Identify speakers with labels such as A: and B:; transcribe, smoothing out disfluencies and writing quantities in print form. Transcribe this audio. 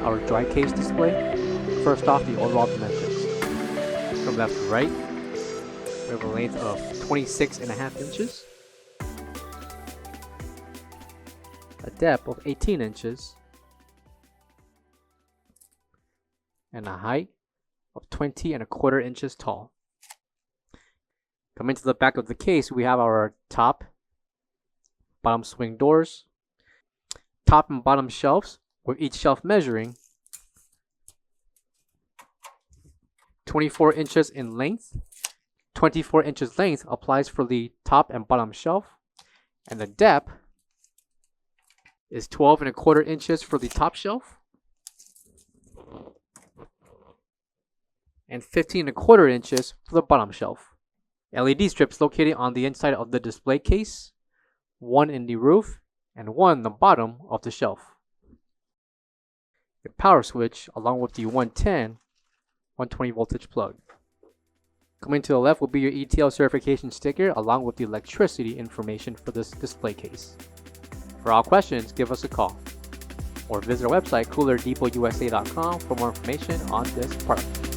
A: our dry case display. First off, the overall dimensions. From left to right, we have a length of 26.5 inches, a depth of 18 inches, and a height of 20.25 inches tall. Coming to the back of the case, we have our top, bottom swing doors, top and bottom shelves, with each shelf measuring 24 inches in length. 24 inches length applies for the top and bottom shelf, and the depth is 12.25 inches for the top shelf and 15.25 inches for the bottom shelf. LED strips located on the inside of the display case, one in the roof and one in the bottom of the shelf. A power switch along with the 110, 120 voltage plug. Coming to the left will be your ETL certification sticker along with the electricity information for this display case. For all questions, give us a call or visit our website coolerdepotUSA.com for more information on this product.